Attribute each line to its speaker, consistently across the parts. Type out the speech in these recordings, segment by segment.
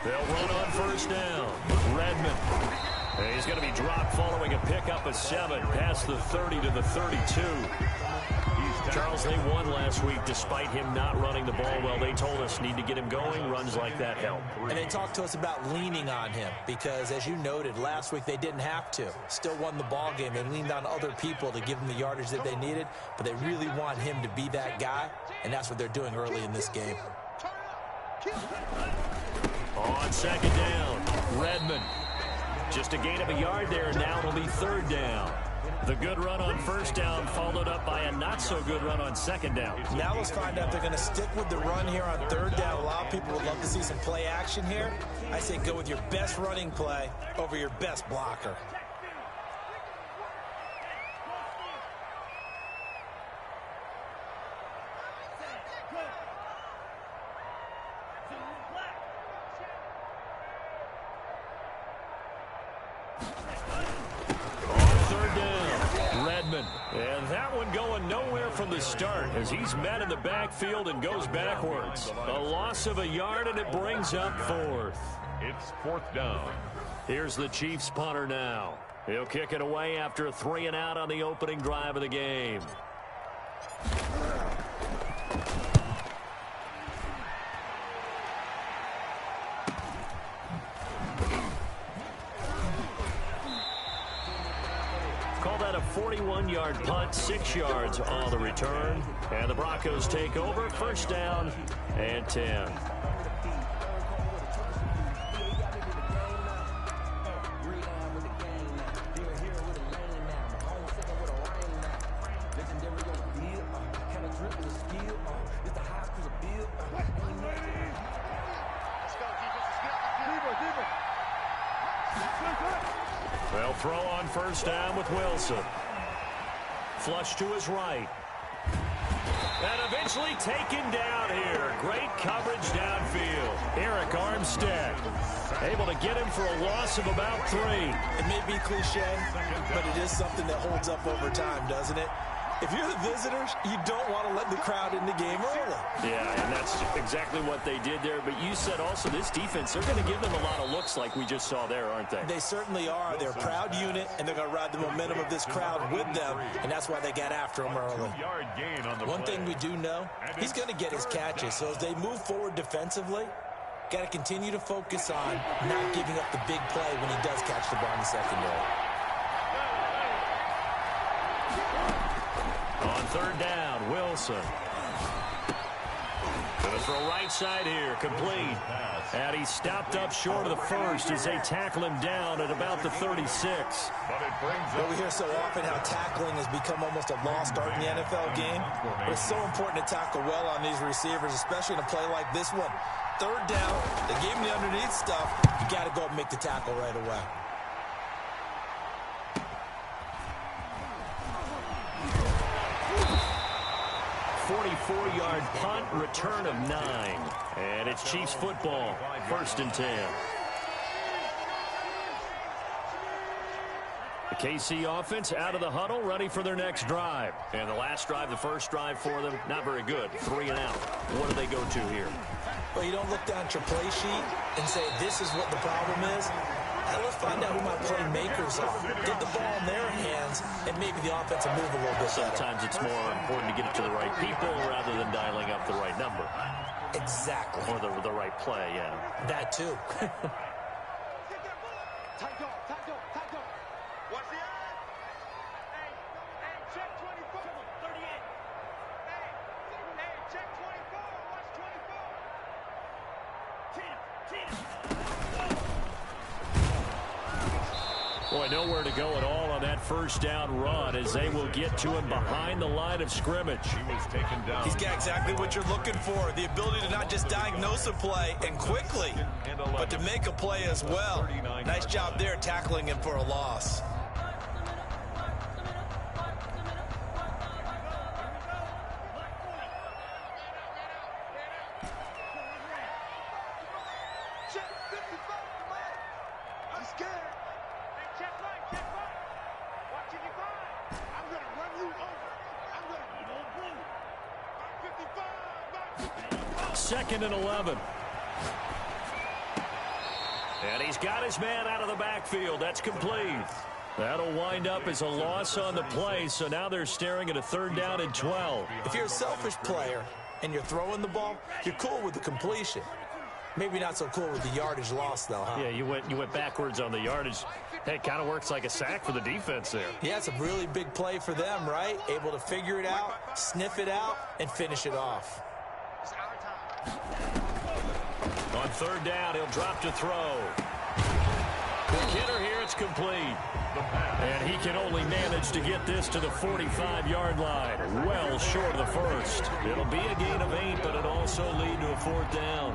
Speaker 1: They'll run on first down. Redmond. And he's going to be dropped following a pickup of 7 past the 30 to the 32. Charles, they won last week despite him not running the ball well. They told us need to get him going. Runs like that help.
Speaker 2: And they talked to us about leaning on him because, as you noted, last week they didn't have to. Still won the ball game. They leaned on other people to give them the yardage that they needed, but they really want him to be that guy, and that's what they're doing early in this game.
Speaker 1: On second down, Redmond. Just a gain of a yard there, and now it'll be third down. The good run on first down followed up by a not-so-good run on second down.
Speaker 2: Now let's find out if they're going to stick with the run here on third down. A lot of people would love to see some play action here. I say go with your best running play over your best blocker.
Speaker 1: And that one going nowhere from the start as he's met in the backfield and goes backwards. A loss of a yard, and it brings up fourth.
Speaker 3: It's fourth down.
Speaker 1: Here's the Chiefs punter now. He'll kick it away after a 3-and-out on the opening drive of the game. Call that a 41-yard punt, 6 yards on the return. And the Broncos take over, first down and 10. They'll throw on first down with Wilson. Flush to his right. And eventually taken down here. Great coverage downfield. Eric Armstead able to get him for a loss of about 3.
Speaker 2: It may be cliche, but it is something that holds up over time, doesn't it? If you're the visitors, you don't want to let the crowd in the game early.
Speaker 1: Yeah, and that's exactly what they did there. But you said also this defense, they're going to give them a lot of looks like we just saw there, aren't they?
Speaker 2: They certainly are. They're a proud unit, and they're going to ride the momentum of this crowd with them, and that's why they got after him early. One thing we do know, he's going to get his catches. So as they move forward defensively, got to continue to focus on not giving up the big play when he does catch the ball in the secondary.
Speaker 1: On third down, Wilson. Going to throw right side here, complete. And he stopped up short of the first as they tackle him down at about the 36.
Speaker 2: But we hear so often how tackling has become almost a lost art in the NFL game. But it's so important to tackle well on these receivers, especially in a play like this one. Third down, they gave him the underneath stuff. You got to go and make the tackle right away.
Speaker 1: 44-yard punt, return of 9. And it's Chiefs football, first and 10. The KC offense out of the huddle, ready for their next drive. And the last drive, the first drive for them, not very good. 3-and-out. What do they go to here?
Speaker 2: Well, you don't look down at your play sheet and say, this is what the problem is. Let's find out who my playmakers are. Get the ball in their hands, and maybe the offense will move a little bit.
Speaker 1: Sometimes it's more important to get it to the right people rather than dialing up the right number.
Speaker 2: Exactly.
Speaker 1: Or the right play, yeah.
Speaker 2: That too.
Speaker 1: Boy, nowhere to go at all on that first down run as they will get to him behind the line of scrimmage.
Speaker 3: He was taken down.
Speaker 2: He's got exactly what you're looking for, the ability to not just diagnose a play and quickly, but to make a play as well. Nice job there tackling him for a loss.
Speaker 1: 2nd and 11. And he's got his man out of the backfield. That's complete. That'll wind up as a loss on the play, so now they're staring at a 3rd down and 12.
Speaker 2: If you're a selfish player and you're throwing the ball, you're cool with the completion. Maybe not so cool with the yardage loss, though, huh?
Speaker 1: Yeah, you went backwards on the yardage. Hey, it kind of works like a sack for the defense there.
Speaker 2: Yeah, it's a really big play for them, right? Able to figure it out, sniff it out, and finish it off.
Speaker 1: On 3rd down, he'll drop to throw. Quick hitter here, it's complete. And he can only manage to get this to the 45-yard line. Well short of the first. It'll be a gain of 8, but it'll also lead to a 4th down.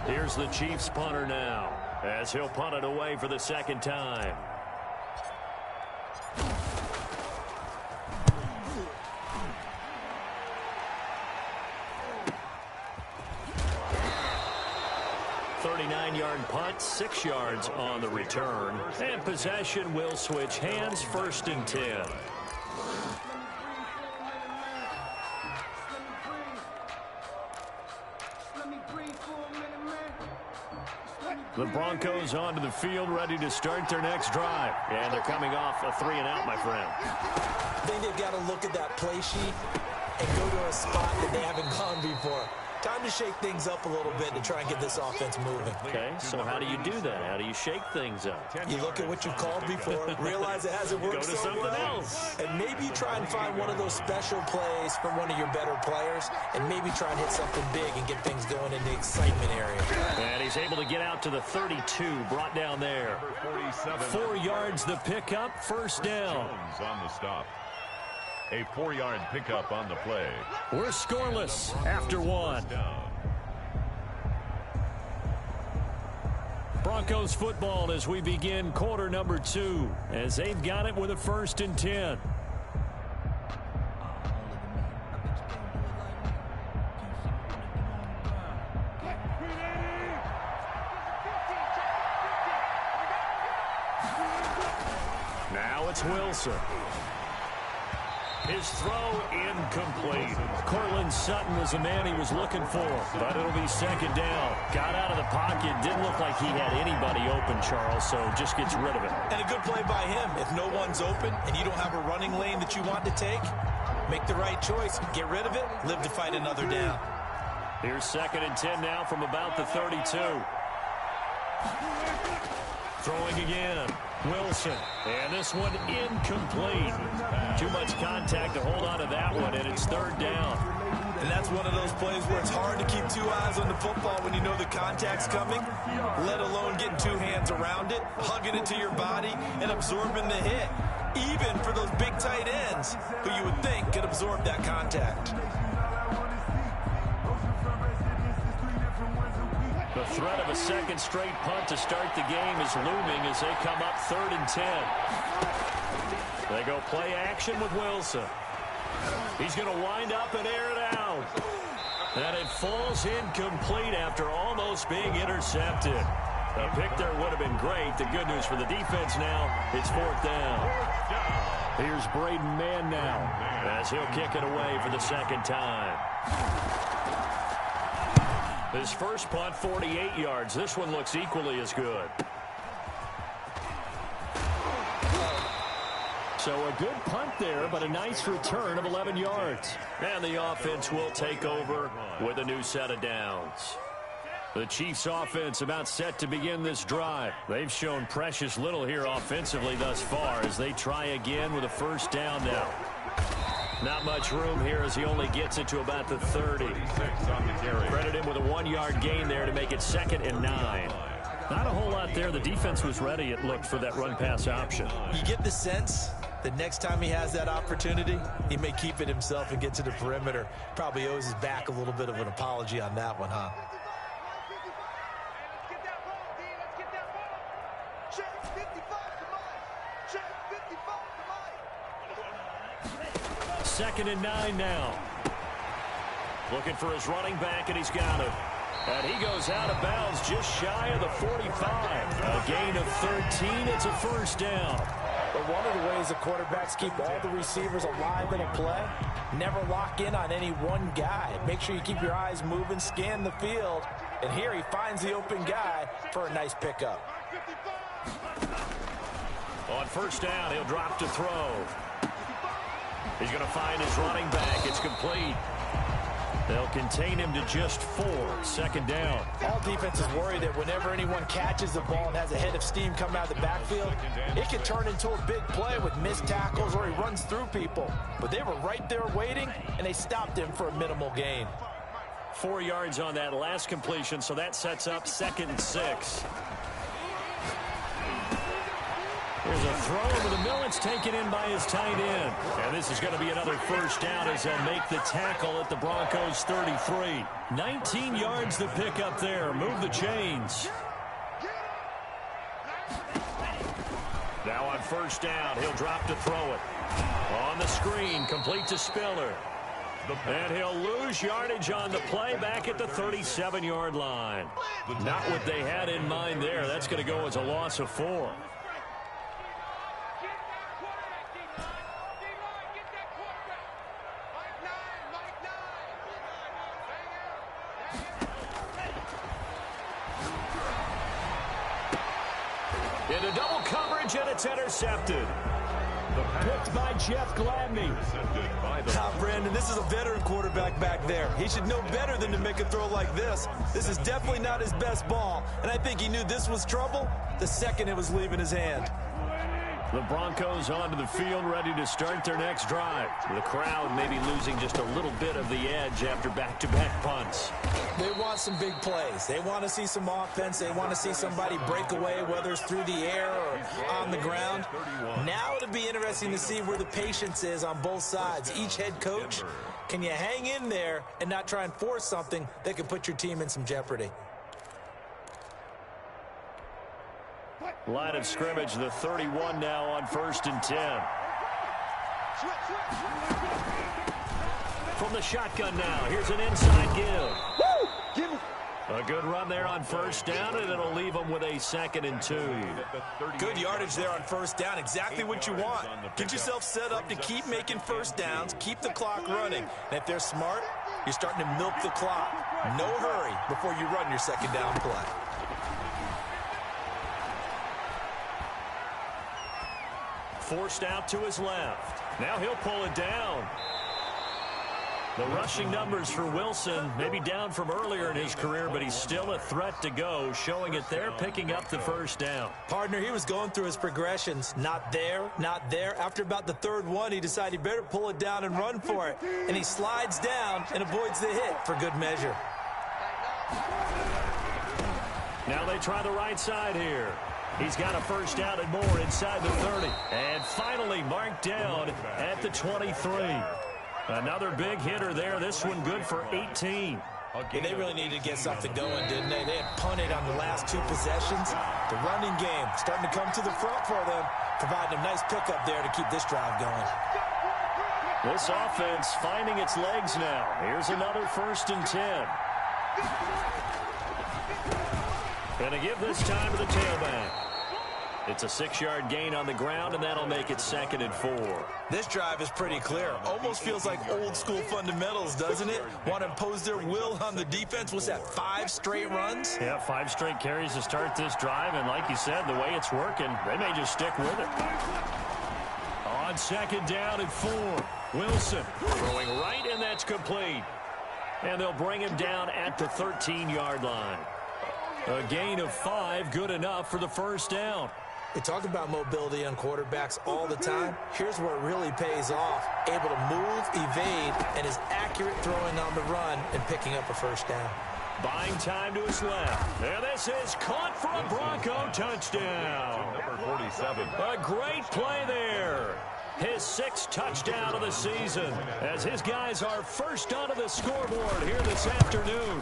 Speaker 1: Here's the Chiefs punter now, as he'll punt it away for the 2nd time. Yard punt, 6 yards on the return. And possession will switch hands, 1st and 10. The Broncos onto the field, ready to start their next drive. And they're coming off a 3-and-out, my friend.
Speaker 2: I think they've got to look at that play sheet and go to a spot that they haven't gone before. Time to shake things up a little bit to try and get this offense moving.
Speaker 1: Okay, so how do you do that? How do you shake things up?
Speaker 2: You look at what you've called before, realize it hasn't worked so well.
Speaker 1: Go to something else.
Speaker 2: And maybe try and find one of those special plays from one of your better players, and maybe try and hit something big and get things going in the excitement area.
Speaker 1: And he's able to get out to the 32, brought down there. 4 yards the pickup, 1st down.
Speaker 3: On the stop. A 4-yard pickup on the play.
Speaker 1: We're scoreless after 1. Broncos football as we begin quarter number 2, as they've got it with a 1st and 10. Now it's Wilson. His throw incomplete. Cortland Sutton was the man he was looking for, but it'll be 2nd down. Got out of the pocket. Didn't look like he had anybody open, Charles, so just gets rid of it.
Speaker 2: And a good play by him. If no one's open and you don't have a running lane that you want to take, make the right choice. Get rid of it. Live to fight another down.
Speaker 1: Here's 2nd and 10 now from about the 32. Throwing again. Wilson. And this one incomplete. Too much contact to hold on to that one, and it's 3rd down.
Speaker 2: And that's one of those plays where it's hard to keep 2 eyes on the football when you know the contact's coming, let alone getting 2 hands around it, hugging it to your body, and absorbing the hit. Even for those big tight ends who you would think could absorb that contact.
Speaker 1: The threat of a 2nd straight punt to start the game is looming as they come up 3rd and 10. They go play action with Wilson. He's going to wind up and air it out. And it falls incomplete after almost being intercepted. A pick there would have been great. The good news for the defense now, it's 4th down. Here's Braden Mann now as he'll kick it away for the 2nd time. His first punt, 48 yards. This one looks equally as good. So a good punt there, but a nice return of 11 yards. And the offense will take over with a new set of downs. The Chiefs offense about set to begin this drive. They've shown precious little here offensively thus far as they try again with a 1st down now. Not much room here as he only gets it to about the 30. Credit him with a 1-yard gain there to make it 2nd and 9. Not a whole lot there. The defense was ready, it looked, for that run-pass option.
Speaker 2: You get the sense that next time he has that opportunity, he may keep it himself and get to the perimeter. Probably owes his back a little bit of an apology on that one, huh?
Speaker 1: 2nd and 9 now. Looking for his running back, and he's got it. And he goes out of bounds just shy of the 45. A gain of 13. It's a 1st down.
Speaker 2: But one of the ways the quarterbacks keep all the receivers alive in a play, never lock in on any one guy. Make sure you keep your eyes moving, scan the field, and here he finds the open guy for a nice pickup.
Speaker 1: On first down, he'll drop to throw. He's going to find his running back. It's complete. They'll contain him to just 4. Second down.
Speaker 2: All defenses worry that whenever anyone catches the ball and has a head of steam coming out of the backfield, it can turn into a big play with missed tackles or he runs through people. But they were right there waiting, and they stopped him for a minimal gain.
Speaker 1: 4 yards on that last completion, so that sets up 2nd and 6. There's a throw over the middle. It's taken in by his tight end. And this is going to be another first down as they'll make the tackle at the Broncos' 33. 19 yards to pick up there. Move the chains. Now on first down, he'll drop to throw it. On the screen, complete to Spiller. And he'll lose yardage on the play back at the 37-yard line. Not what they had in mind there. That's going to go as a loss of 4. Into double coverage, and it's intercepted. Picked by Jeff Gladney.
Speaker 2: Brandon, this is a veteran quarterback back there. He should know better than to make a throw like this. This is definitely not his best ball, and I think he knew this was trouble the second it was leaving his hand.
Speaker 1: The Broncos onto the field, ready to start their next drive. The crowd maybe losing just a little bit of the edge after back-to-back punts.
Speaker 2: They want some big plays. They want to see some offense. They want to see somebody break away, whether it's through the air or on the ground. Now it'll be interesting to see where the patience is on both sides. Each head coach, can you hang in there and not try and force something that could put your team in some jeopardy?
Speaker 1: Line of scrimmage, the 31 now on 1st and 10. From the shotgun now, here's an inside give. A good run there on first down, and it'll leave them with a 2nd and 2.
Speaker 2: Good yardage there on first down, exactly what you want. Get yourself set up to keep making first downs, keep the clock running. And if they're smart, you're starting to milk the clock. No hurry before you run your 2nd down play.
Speaker 1: Forced out to his left. Now he'll pull it down. The rushing numbers for Wilson, maybe down from earlier in his career, but he's still a threat to go, showing it there, picking up the first down.
Speaker 2: Partner, he was going through his progressions. Not there, not there. After about the 3rd one, he decided he better pull it down and run for it. And he slides down and avoids the hit for good measure.
Speaker 1: Now they try the right side here. He's got a first down and more inside the 30. And finally marked down at the 23. Another big hitter there. This one good for 18.
Speaker 2: Yeah, they really needed to get something going, didn't they? They had punted on the last 2 possessions. The running game starting to come to the front for them, providing a nice pickup there to keep this drive going.
Speaker 1: This offense finding its legs now. Here's another 1st and 10. Gonna give this time to the tailback. It's a 6-yard gain on the ground, and that'll make it 2nd and 4.
Speaker 2: This drive is pretty clear. Almost feels like old-school fundamentals, doesn't it? Want to impose their will on the defense. Was that 5 straight runs?
Speaker 1: Yeah, 5 straight carries to start this drive, and like you said, the way it's working, they may just stick with it. On 2nd down and 4, Wilson throwing right, and that's complete. And they'll bring him down at the 13-yard line. A gain of 5, good enough for the first down.
Speaker 2: We talk about mobility on quarterbacks all the time. Here's where it really pays off. Able to move, evade, and is accurate throwing on the run and picking up a first down.
Speaker 1: Buying time to his left. And this is caught for a Bronco touchdown.
Speaker 3: Number 47.
Speaker 1: A great play there. His 6th touchdown of the season as his guys are first onto the scoreboard here this afternoon.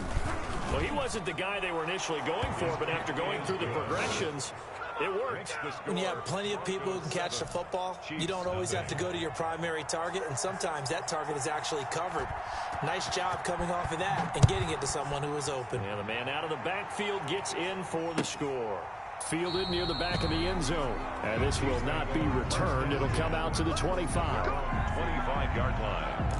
Speaker 1: Well, he wasn't the guy they were initially going for, but after going through the progressions, it worked.
Speaker 2: When you have plenty of people who can catch the football, you don't always have to go to your primary target, and sometimes that target is actually covered. Nice job coming off of that and getting it to someone who was open.
Speaker 1: And the man out of the backfield gets in for the score. Fielded near the back of the end zone. And this will not be returned. It'll come out to the 25.
Speaker 3: 25-yard line.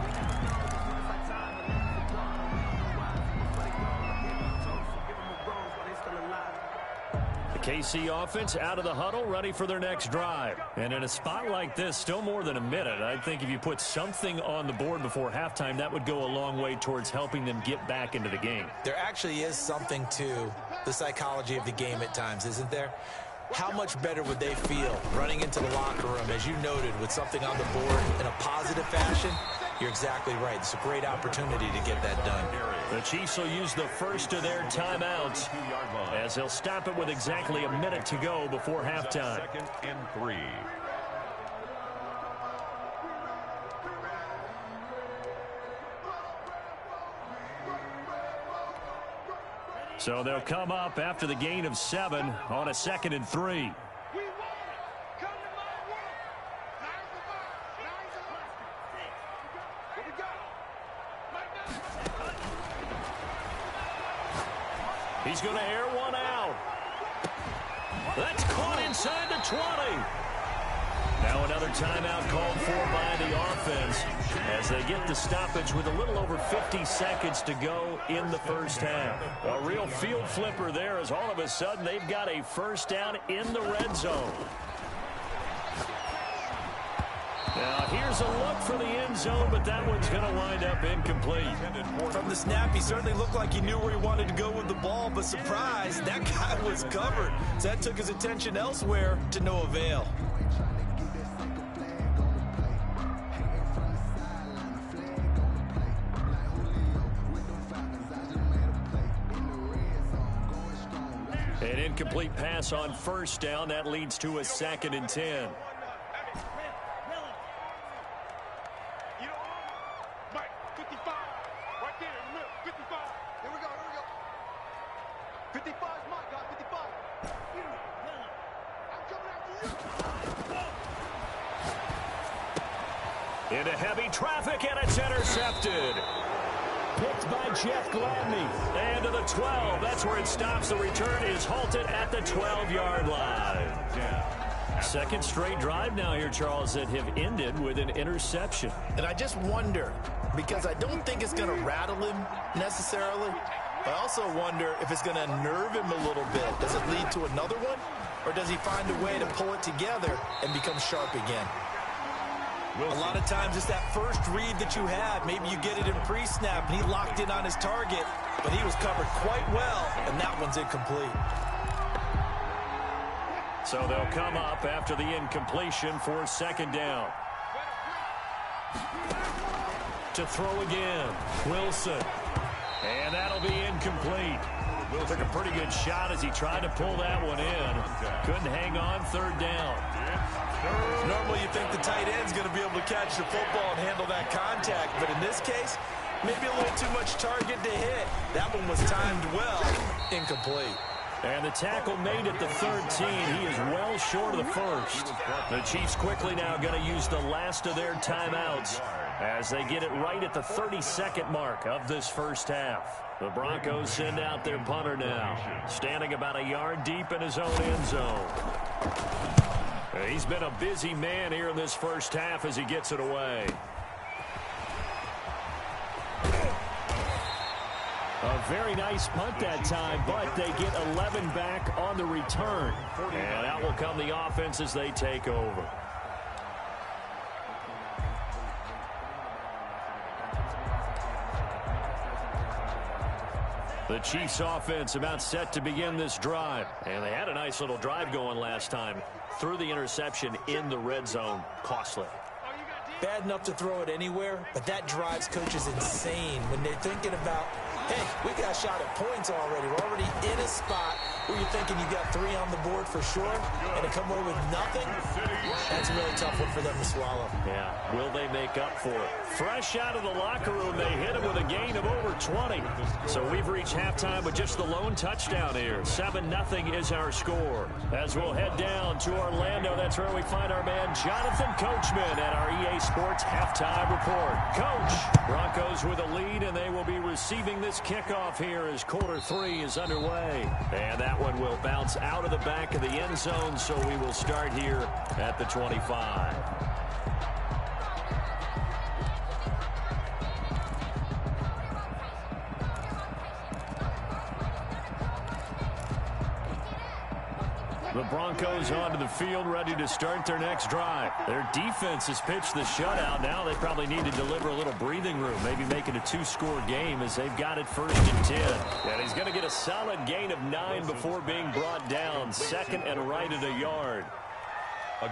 Speaker 1: KC offense out of the huddle, ready for their next drive. And in a spot like this, still more than a minute, I think if you put something on the board before halftime, that would go a long way towards helping them get back into the game.
Speaker 2: There actually is something to the psychology of the game at times, isn't there? How much better would they feel running into the locker room, as you noted, with something on the board in a positive fashion? You're exactly right. It's a great opportunity to get that done.
Speaker 1: The Chiefs will use the first of their timeouts as they'll stop it with exactly a minute to go before halftime.
Speaker 3: 2nd and 3.
Speaker 1: So they'll come up after the gain of 7 on a 2nd and 3. He's going to air one out. That's caught inside the 20. Now another timeout called for by the offense as they get the stoppage with a little over 50 seconds to go in the first half. A real field flipper there as all of a sudden they've got a first down in the red zone. Now here's a look for the end zone, but that one's going to wind up incomplete.
Speaker 2: From the snap, he certainly looked like he knew where he wanted to go with the ball, but surprise, that guy was covered. So that took his attention elsewhere to no avail.
Speaker 1: An incomplete pass on first down. That leads to a 2nd and 10. Into heavy traffic, and it's intercepted. Picked by Jeff Gladney. And to the 12. That's where it stops. The return is halted at the 12-yard line. Second straight drive now here, Charles, that have ended with an interception.
Speaker 2: And I just wonder, because I don't think it's going to rattle him necessarily, but I also wonder if it's going to nerve him a little bit. Does it lead to another one? Or does he find a way to pull it together and become sharp again? A lot of times it's that first read that you have. Maybe you get it in pre-snap and he locked in on his target, but he was covered quite well, and that one's incomplete.
Speaker 1: So they'll come up after the incompletion for 2nd down. To throw again, Wilson. And that'll be incomplete. Took a pretty good shot as he tried to pull that one in. Couldn't hang on, 3rd down.
Speaker 2: Normally you think the tight end's going to be able to catch the football and handle that contact, but in this case, maybe a little too much target to hit. That one was timed well, incomplete.
Speaker 1: And the tackle made at the 13. He is well short of the first. The Chiefs quickly now going to use the last of their timeouts as they get it right at the 32nd mark of this first half. The Broncos send out their punter now, standing about a yard deep in his own end zone. He's been a busy man here in this first half as he gets it away. A very nice punt that time, but they get 11 back on the return. And out will come the offense as they take over. The Chiefs offense about set to begin this drive. And they had a nice little drive going last time. Threw the interception in the red zone. Costly.
Speaker 2: Bad enough to throw it anywhere, but that drives coaches insane when they're thinking about, hey, we got a shot at points already. We're already in a spot where you're thinking you got 3 on the board for sure, and to come away with nothing, that's a really tough one for them to swallow.
Speaker 1: Yeah, will they make up for it? Fresh out of the locker room, they hit him with a gain of over 20. So we've reached halftime with just the lone touchdown here. 7-0 is our score. As we'll head down to Orlando, that's where we find our man Jonathan Coachman at our EA Sports Halftime Report. Coach, Broncos with a lead, and they will be receiving this kickoff here as quarter 3 is underway. And that that one will bounce out of the back of the end zone, so we will start here at the 25. The Broncos onto the field, ready to start their next drive. Their defense has pitched the shutout. Now they probably need to deliver a little breathing room, maybe make it a two-score game as they've got it 1st and 10. And he's going to get a solid gain of 9 before being brought down. Second and right at a yard.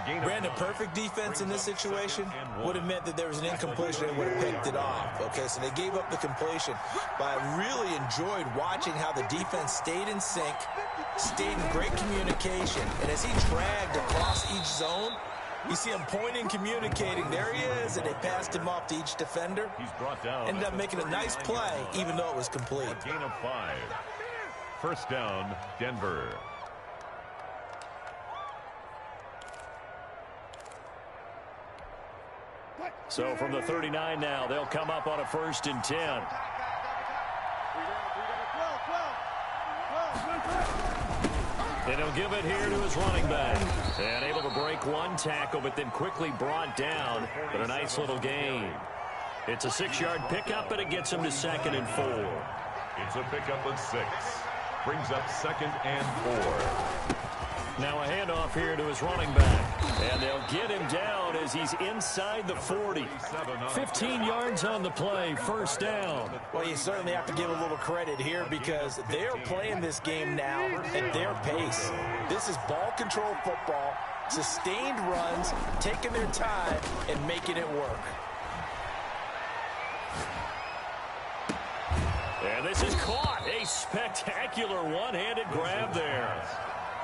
Speaker 2: Brandon, perfect defense in this situation would have meant that there was an incompletion and would have picked it off. Okay, so they gave up the completion. But I really enjoyed watching how the defense stayed in sync, stayed in great communication. And as he dragged across each zone, you see him pointing, communicating. There he is, and they passed him off to each defender.
Speaker 3: He's brought down.
Speaker 2: Ended up making a nice play, even though it was complete.
Speaker 3: A gain of 5. First down, Denver.
Speaker 1: So from the 39 now, they'll come up on a 1st and 10. And he'll give it here to his running back. And able to break one tackle, but then quickly brought down. But a nice little gain. It's a 6-yard pickup, but it gets him to 2nd and 4.
Speaker 3: It's a pickup of 6. Brings up 2nd and 4.
Speaker 1: Now a handoff here to his running back. And they'll get him down as he's inside the 40. 15 yards on the play, 1st down.
Speaker 2: Well, you certainly have to give a little credit here because they're playing this game now at their pace. This is ball control football, sustained runs, taking their time, and making it work.
Speaker 1: And this is caught. A spectacular one-handed grab there.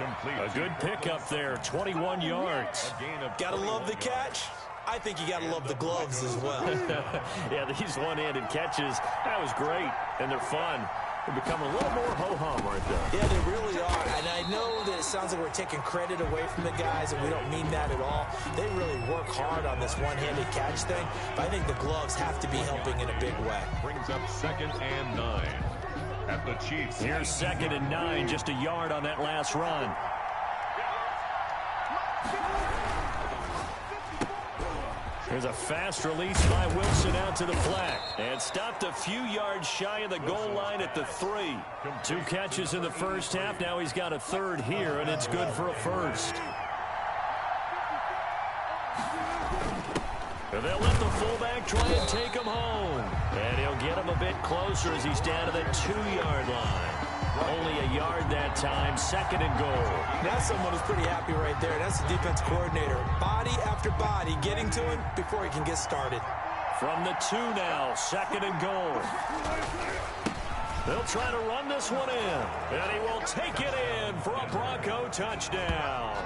Speaker 1: A good pickup there, 21 yards.
Speaker 2: Gotta love the catch. I think you gotta love the gloves as well.
Speaker 1: Yeah, these one-handed catches, that was great, and they're fun. They become a little more ho-hum right there.
Speaker 2: Yeah, they really are, and I know that it sounds like we're taking credit away from the guys, and we don't mean that at all. They really work hard on this one-handed catch thing, but I think the gloves have to be helping in a big way.
Speaker 3: Brings up 2nd and 9. At the Chiefs.
Speaker 1: Here's 2nd and 9, just a yard on that last run. There's a fast release by Wilson out to the flat. And stopped a few yards shy of the goal line at the 3. 2 catches in the first half. Now he's got a 3rd here, and it's good for a 1st. And they'll let the fullback try and take him home. And he'll get him a bit closer as he's down to the 2-yard line. Only a yard that time, 2nd and goal.
Speaker 2: That's someone who's pretty happy right there. That's the defense coordinator. Body after body getting to him before he can get started.
Speaker 1: From the 2 now, 2nd and goal. They'll try to run this one in. And he will take it in for a Bronco touchdown.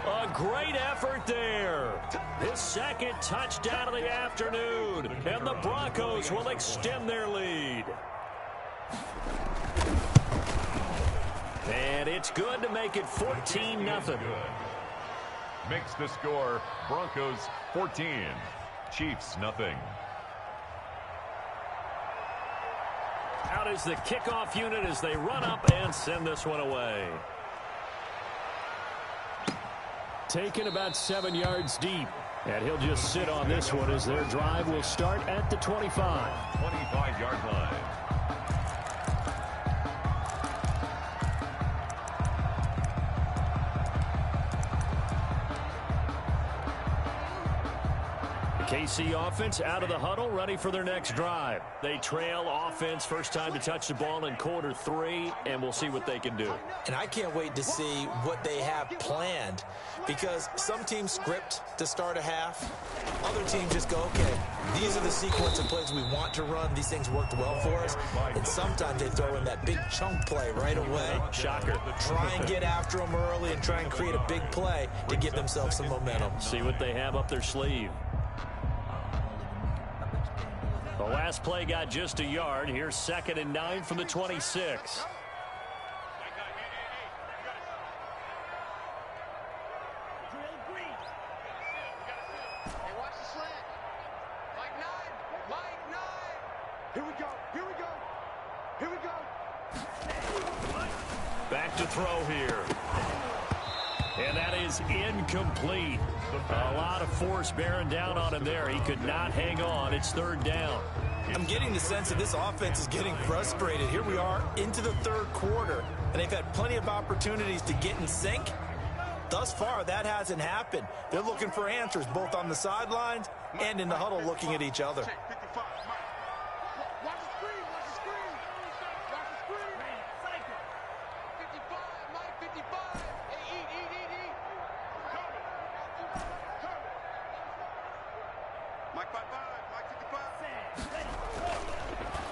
Speaker 1: A great effort there. His 2nd touchdown of the afternoon. And the Broncos will extend their lead. And it's good to make it 14-0.
Speaker 3: Makes the score Broncos 14, Chiefs nothing.
Speaker 1: Out is the kickoff unit as they run up and send this one away. Taken about 7 yards deep. And he'll just sit on this one as their drive will start at the 25.
Speaker 3: 25-yard line.
Speaker 1: KC offense out of the huddle, ready for their next drive. They trail offense, first time to touch the ball in quarter 3, and we'll see what they can do.
Speaker 2: And I can't wait to see what they have planned, because some teams script to start a half. Other teams just go, okay, these are the sequence of plays we want to run. These things worked well for us. And sometimes they throw in that big chunk play right away.
Speaker 1: Shocker.
Speaker 2: Try and get after them early and try and create a big play to give themselves some momentum.
Speaker 1: See what they have up their sleeve. The last play got just a yard. Here's 2nd and 9 from the 26. Back look to throw here. And that is incomplete. A lot of force bearing down on him there. He could not hang on. It's third down.
Speaker 2: I'm getting the sense that this offense is getting frustrated. Here we are into the third quarter, and they've had plenty of opportunities to get in sync. Thus far, that hasn't happened. They're looking for answers both on the sidelines and in the huddle looking at each other.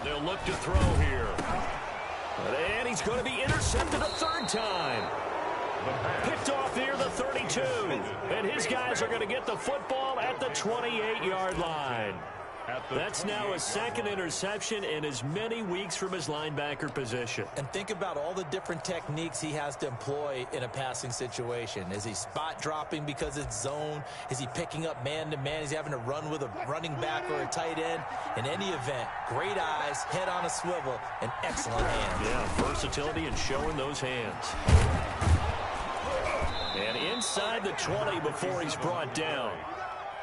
Speaker 1: They'll look to throw here. And he's going to be intercepted a third time. Picked off near the 32. And his guys are going to get the football at the 28-yard line. That's now a second interception in as many weeks from his linebacker position.
Speaker 2: And think about all the different techniques he has to employ in a passing situation. Is he spot dropping because it's zone? Is he picking up man-to-man? Is he having to run with a running back or a tight end? In any event, great eyes, head on a swivel, and excellent hands.
Speaker 1: Yeah, versatility and showing those hands. And inside the 20 before he's brought down.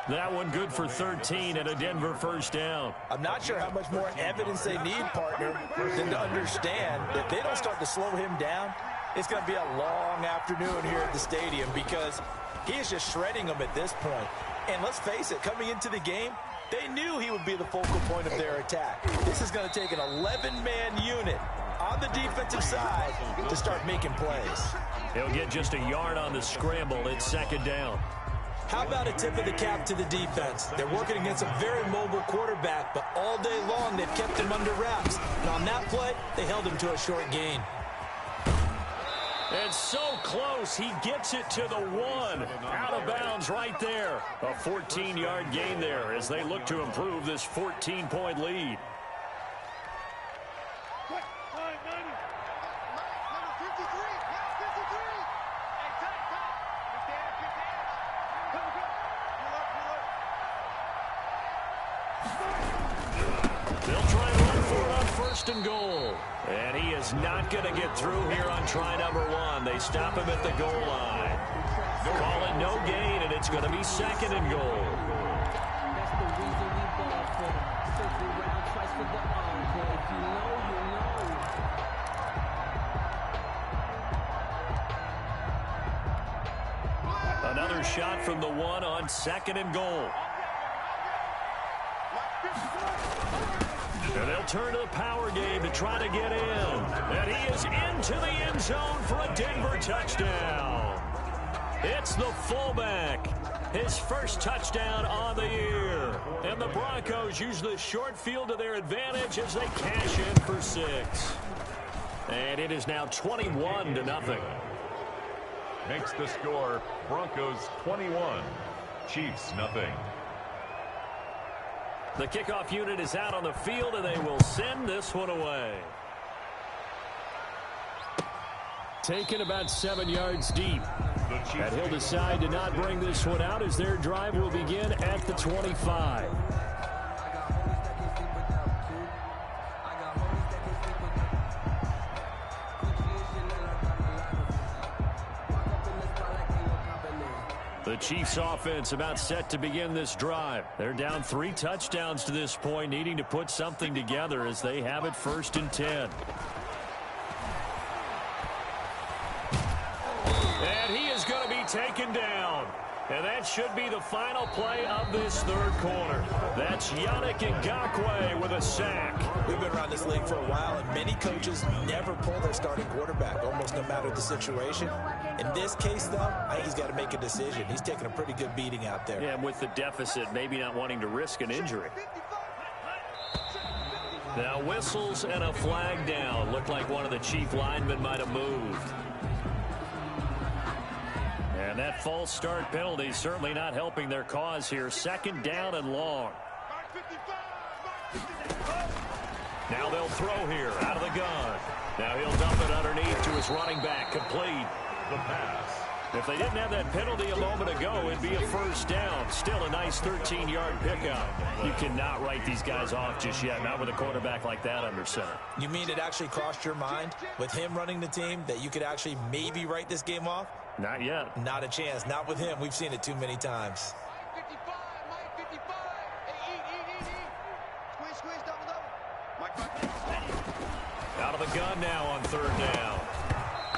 Speaker 1: That one good for 13 and a Denver first down.
Speaker 2: I'm not sure how much more evidence they need, partner, than to understand that if they don't start to slow him down, it's going to be a long afternoon here at the stadium because he is just shredding them at this point. And let's face it, coming into the game, they knew he would be the focal point of their attack. This is going to take an 11-man unit on the defensive side to start making plays.
Speaker 1: He'll get just a yard on the scramble. It's second down.
Speaker 2: How about a tip of the cap to the defense? They're working against a very mobile quarterback, but all day long they've kept him under wraps. And on that play, they held him to a short gain.
Speaker 1: And so close, he gets it to the 1. Out of bounds right there. A 14-yard gain there as they look to improve this 14-point lead. And goal. And he is not going to get through here on try number 1. They stop him at the goal line. Call it no gain, and it's going to be second and goal.
Speaker 4: That's the reason we ball for them. Circle round twice for the encore. If you know, you know.
Speaker 1: Another shot from the 1 on second and goal. And they'll turn to the power game to try to get in. And he is into the end zone for a Denver touchdown. It's the fullback. His first touchdown on the year. And the Broncos use the short field to their advantage as they cash in for 6. And it is now 21-0.
Speaker 3: Makes the score Broncos 21, Chiefs nothing.
Speaker 1: The kickoff unit is out on the field, and they will send this one away. Taken about 7 yards deep. And he'll decide to not bring this one out as their drive will begin at the 25. The Chiefs offense about set to begin this drive. They're down 3 touchdowns to this point, needing to put something together as they have it 1st and 10. And he is going to be taken down. And that should be the final play of this third quarter. That's Yannick Ngakoue with a sack.
Speaker 2: We've been around this league for a while, and many coaches never pull their starting quarterback, almost no matter the situation. In this case, though, I think he's got to make a decision. He's taking a pretty good beating out there.
Speaker 1: Yeah, and with the deficit, maybe not wanting to risk an injury. Now whistles and a flag down. Looked like one of the Chief linemen might have moved. And that false start penalty certainly not helping their cause here. Second down and long. Now they'll throw here out of the gun. Now he'll dump it underneath to his running back. Complete.
Speaker 3: The pass.
Speaker 1: If they didn't have that penalty a moment ago, it'd be a first down. Still a nice 13-yard pickup. You cannot write these guys off just yet, not with a quarterback like that under center.
Speaker 2: You mean it actually crossed your mind with him running the team that you could actually maybe write this game off?
Speaker 1: Not yet.
Speaker 2: Not a chance. Not with him. We've seen it too many times.
Speaker 1: Out of the gun now on third down.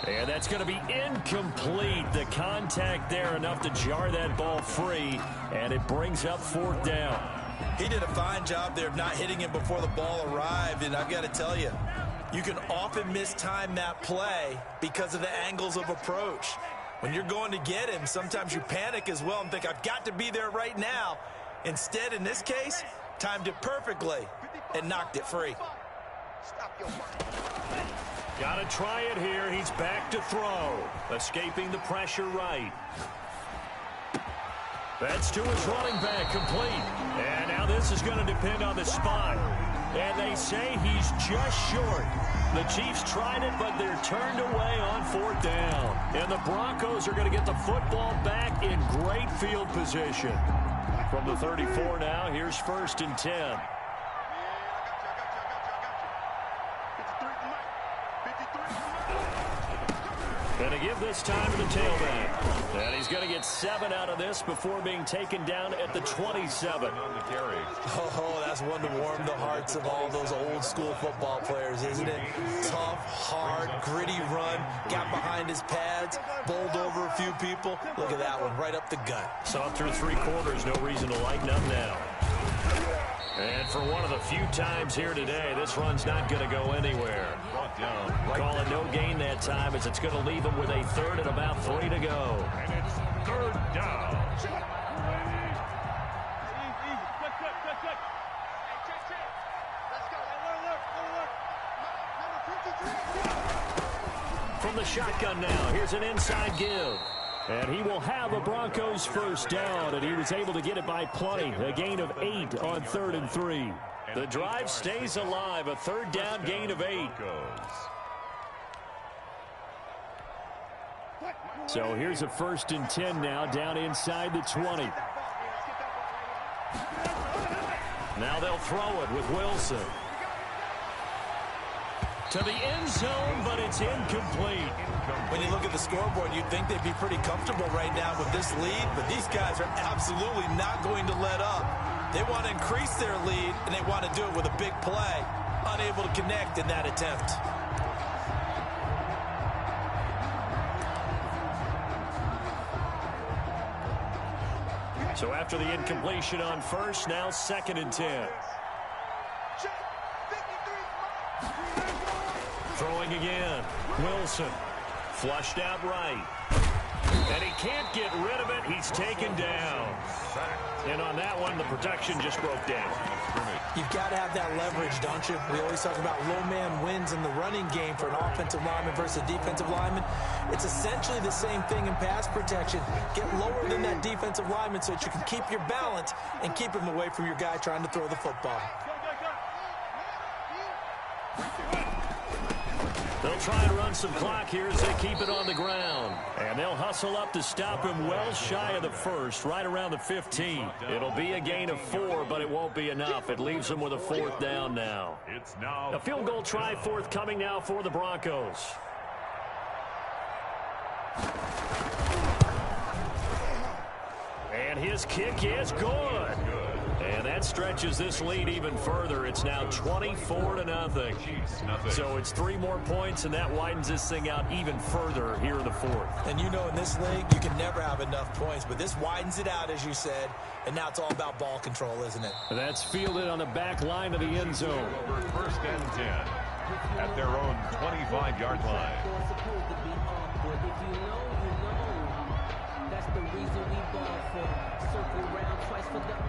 Speaker 1: And that's going to be incomplete. The contact there enough to jar that ball free, and it brings up fourth down.
Speaker 2: He did a fine job there of not hitting him before the ball arrived, and I've got to tell you, you can often mistime that play because of the angles of approach. When you're going to get him, sometimes you panic as well and think, I've got to be there right now. Instead, in this case, timed it perfectly and knocked it free.
Speaker 1: Got to try it here. He's back to throw. Escaping the pressure right. That's to his running back, complete. And now this is going to depend on the spot. And they say he's just short. The Chiefs tried it, but they're turned away on fourth down. And the Broncos are going to get the football back in great field position. From the 34 now, here's 1st and 10. And to give this time to the tailback. And he's going to get 7 out of this before being taken down at the 27.
Speaker 3: On the carry.
Speaker 2: Oh, that's one to warm the hearts of all those old school football players, isn't it? Tough, hard, gritty run. Got behind his pads, bowled over a few people. Look at that one, right up the gut.
Speaker 1: Saw it through 3 quarters. No reason to lighten up now. And for one of the few times here today, this run's not going to go anywhere.
Speaker 3: Brought down.
Speaker 1: Call it no gain that time, as it's going to leave them with a third and about 3 to go.
Speaker 3: And it's 3rd down.
Speaker 1: From the shotgun now, here's an inside give. And he will have a Broncos first down, and he was able to get it by plenty. A gain of 8 on 3rd and 3. The drive stays alive, a 3rd down gain of 8. So here's a 1st and 10 now, down inside the 20. Now they'll throw it with Wilson. To the end zone, but it's incomplete.
Speaker 2: When you look at the scoreboard, you'd think they'd be pretty comfortable right now with this lead, but these guys are absolutely not going to let up. They want to increase their lead, and they want to do it with a big play. Unable to connect in that attempt.
Speaker 1: So after the incompletion on first, now 2nd and 10. Throwing again. Wilson. Flushed out right. And he can't get rid of it. He's taken down. And on that one, the protection just broke down.
Speaker 2: You've got to have that leverage, don't you? We always talk about low man wins in the running game for an offensive lineman versus a defensive lineman. It's essentially the same thing in pass protection. Get lower than that defensive lineman so that you can keep your balance and keep him away from your guy trying to throw the football.
Speaker 1: They'll try and run some clock here as they keep it on the ground. And they'll hustle up to stop him well shy of the 1st, right around the 15. It'll be a gain of 4, but it won't be enough. It leaves them with a 4th down now.
Speaker 3: It's now
Speaker 1: A field goal try forthcoming now for the Broncos. And his kick is good. And that stretches this lead even further. It's now 24-0. So it's 3 more points, and that widens this thing out even further here in the 4th.
Speaker 2: And you know, in this league, you can never have enough points, but this widens it out, as you said, and now it's all about ball control, isn't it?
Speaker 1: That's fielded on the back line of the end zone.
Speaker 3: over 1st and 10 at their own 25-yard line.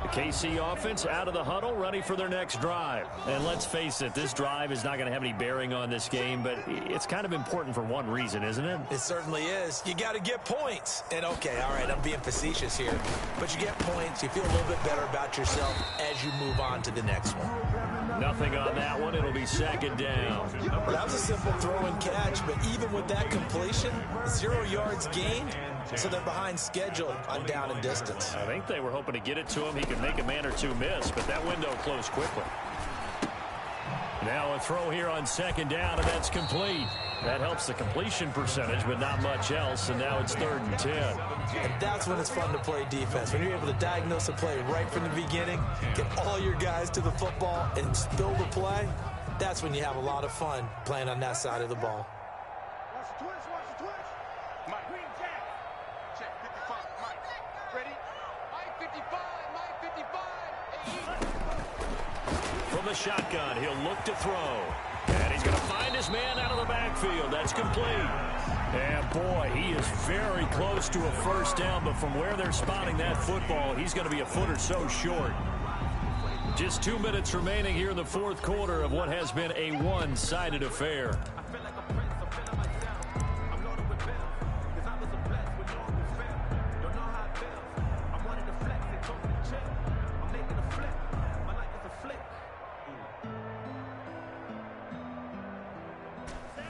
Speaker 1: The KC offense out of the huddle, ready for their next drive. And let's face it, this drive is not going to have any bearing on this game, but it's kind of important for one reason, isn't it?
Speaker 2: It certainly is. You got to get points. And okay, all right, I'm being facetious here, but you get points, you feel a little bit better about yourself as you move on to the next one.
Speaker 1: Nothing on that one. It'll be 2nd down.
Speaker 2: That was a simple throw and catch, but even with that completion, 0 yards gained, so they're behind schedule on down and distance.
Speaker 1: I think they were hoping to get it to him. He could make a man or two miss, but that window closed quickly. Now a throw here on second down, and that's complete. That helps the completion percentage, but not much else, and now it's 3rd and 10.
Speaker 2: And that's when it's fun to play defense. When you're able to diagnose a play right from the beginning, get all your guys to the football, and spill the play, that's when you have a lot of fun playing on that side of the ball.
Speaker 5: Watch the twitch, watch the twitch. Mike. Green jack. Check 55, Mike. Ready? Mike 55, Mike 55.
Speaker 1: From the shotgun, he'll look to throw. And he's going to find his man out of the backfield. That's complete. And, boy, he is very close to a first down, but from where they're spotting that football, he's going to be a foot or so short. Just 2 minutes remaining here in the fourth quarter of what has been a one-sided affair.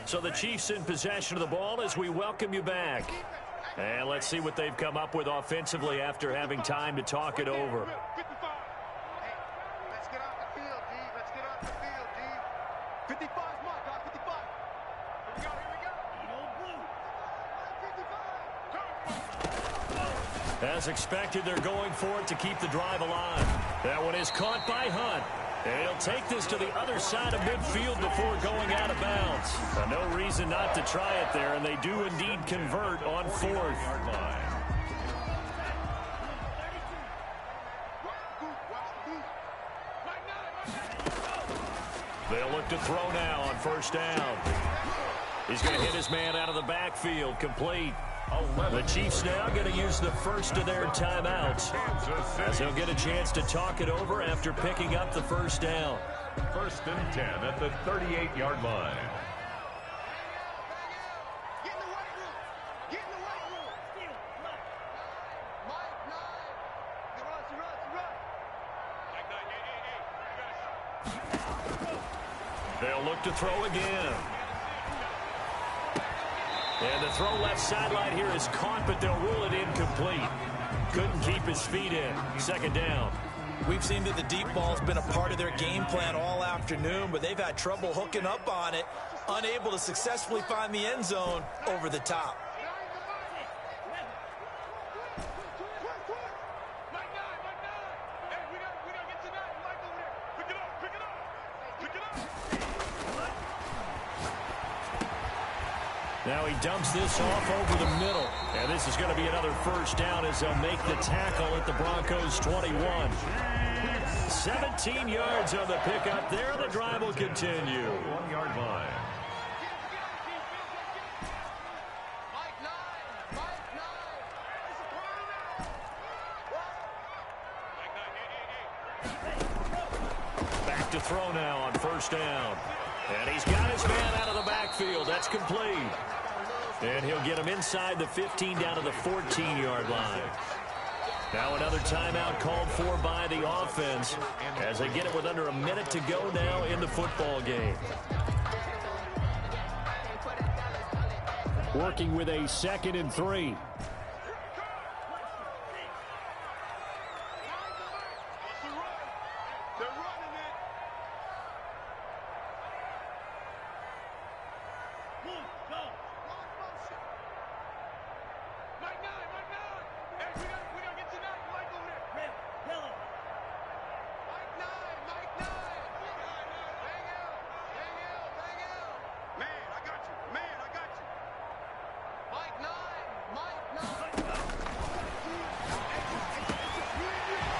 Speaker 1: So the Chiefs in possession of the ball as we welcome you back. And let's see what they've come up with offensively after having time to talk it over.
Speaker 5: 55. Hey, let's get off the field, D. Let's get off the field, D. 55's mark, guys. 55. Here we go.
Speaker 1: As expected, they're going for it to keep the drive alive. That one is caught by Hunt. And he'll take this to the other side of midfield before going out of bounds. No reason not to try it there, and they do indeed convert on 4th. They'll look to throw now on first down. He's going to hit his man out of the backfield, complete. The Chiefs now going to use the first of their timeouts as they'll get a chance to talk it over after picking up the first down.
Speaker 3: 1st and 10 at the 38-yard line.
Speaker 5: Get in the weight room. Get in the weight room. Mike 9. Run. Mike 9,
Speaker 1: They'll look to throw again. And the throw left sideline here is caught, but they'll rule it incomplete. Couldn't keep his feet in. 2nd down.
Speaker 2: We've seen that the deep ball's been a part of their game plan all afternoon, but they've had trouble hooking up on it, unable to successfully find the end zone over the top.
Speaker 5: Mike 9. Hey, we gotta get to 9. Mike over there. Pick it up.
Speaker 1: Now he dumps this off over the middle. And this is going to be another first down as they'll make the tackle at the Broncos 21. 17 yards on the pickup there. The drive will continue.
Speaker 3: 1-yard line.
Speaker 1: Back to throw now on first down. And he's got his man out of the backfield. That's complete. And he'll get him inside the 15 down to the 14-yard line. Now another timeout called for by the offense as they get it with under a minute to go now in the football game. Working with a 2nd and 3.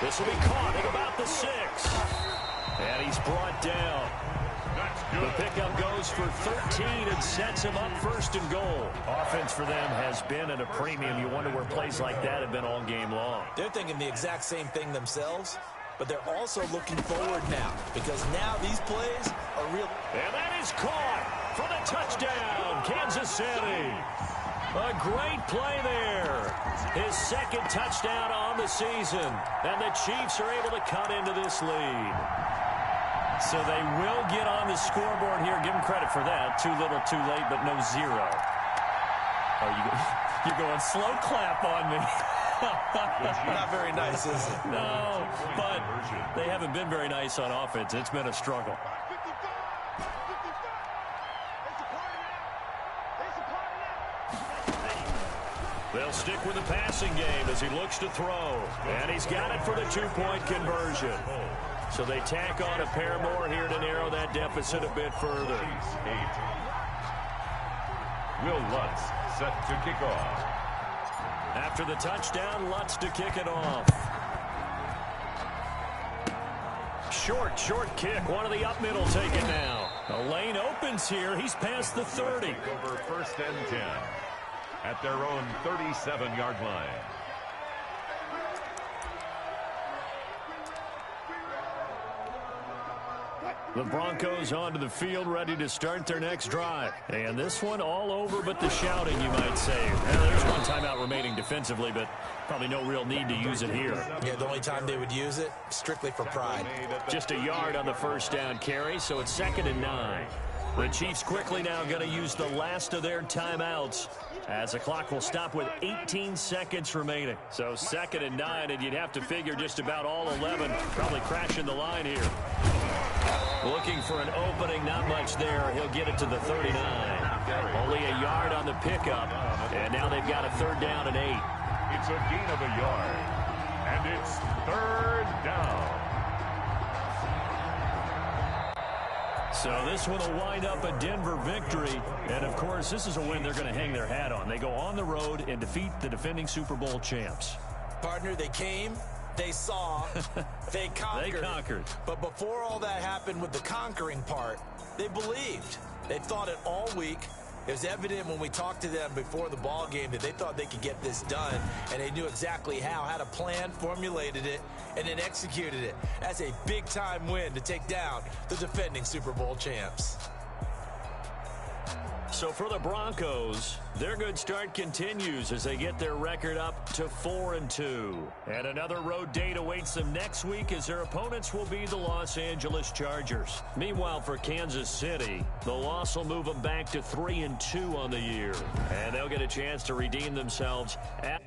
Speaker 1: This will be caught at about the 6. And he's brought down. The pickup goes for 13 and sets him up 1st and goal. Offense for them has been at a premium. You wonder where plays like that have been all game long.
Speaker 2: They're thinking the exact same thing themselves, but they're also looking forward now because now these plays are real.
Speaker 1: And that is caught for the touchdown, Kansas City. A great play there. His 2nd touchdown on the season. And the Chiefs are able to cut into this lead. So they will get on the scoreboard here. Give them credit for that. Too little, too late, but no 0. Oh, you You're going slow clap on me.
Speaker 2: Not very nice, is it?
Speaker 1: No, but they haven't been very nice on offense. It's been a struggle. They'll stick with the passing game as he looks to throw. And he's got it for the two-point conversion. So they tack on a pair more here to narrow that deficit a bit further.
Speaker 3: Will Lutz set to kick off.
Speaker 1: After the touchdown, Lutz to kick it off. Short kick. One of the up middle taken now. The lane opens here. He's past the 30.
Speaker 3: Over 1st and 10 at their own 37-yard line.
Speaker 1: The Broncos onto the field, ready to start their next drive. And this one all over but the shouting, you might say. Well, there's one timeout remaining defensively, but probably no real need to use it here.
Speaker 2: Yeah, the only time they would use it, strictly for pride.
Speaker 1: Just a yard on the first down carry, so it's 2nd and 9. The Chiefs quickly now going to use the last of their timeouts as the clock will stop with 18 seconds remaining. So 2nd and 9, and you'd have to figure just about all 11 probably crashing the line here. Looking for an opening, not much there. He'll get it to the 39. Only a yard on the pickup, and now they've got a 3rd down and 8.
Speaker 3: It's a gain of a yard, and it's 3rd down.
Speaker 1: So this one will wind up a Denver victory, and of course this is a win they're going to hang their hat on. They go on the road and defeat the defending Super Bowl champs.
Speaker 2: Partner, they came, they saw, they conquered.
Speaker 1: They conquered.
Speaker 2: But before all that happened with the conquering part, they believed. They thought it all week. It was evident when we talked to them before the ball game that they thought they could get this done, and they knew exactly how, had a plan, formulated it, and then executed it. That's a big-time win to take down the defending Super Bowl champs.
Speaker 1: So for the Broncos, their good start continues as they get their record up to 4-2. And another road date awaits them next week as their opponents will be the Los Angeles Chargers. Meanwhile, for Kansas City, the loss will move them back to 3-2 on the year. And they'll get a chance to redeem themselves at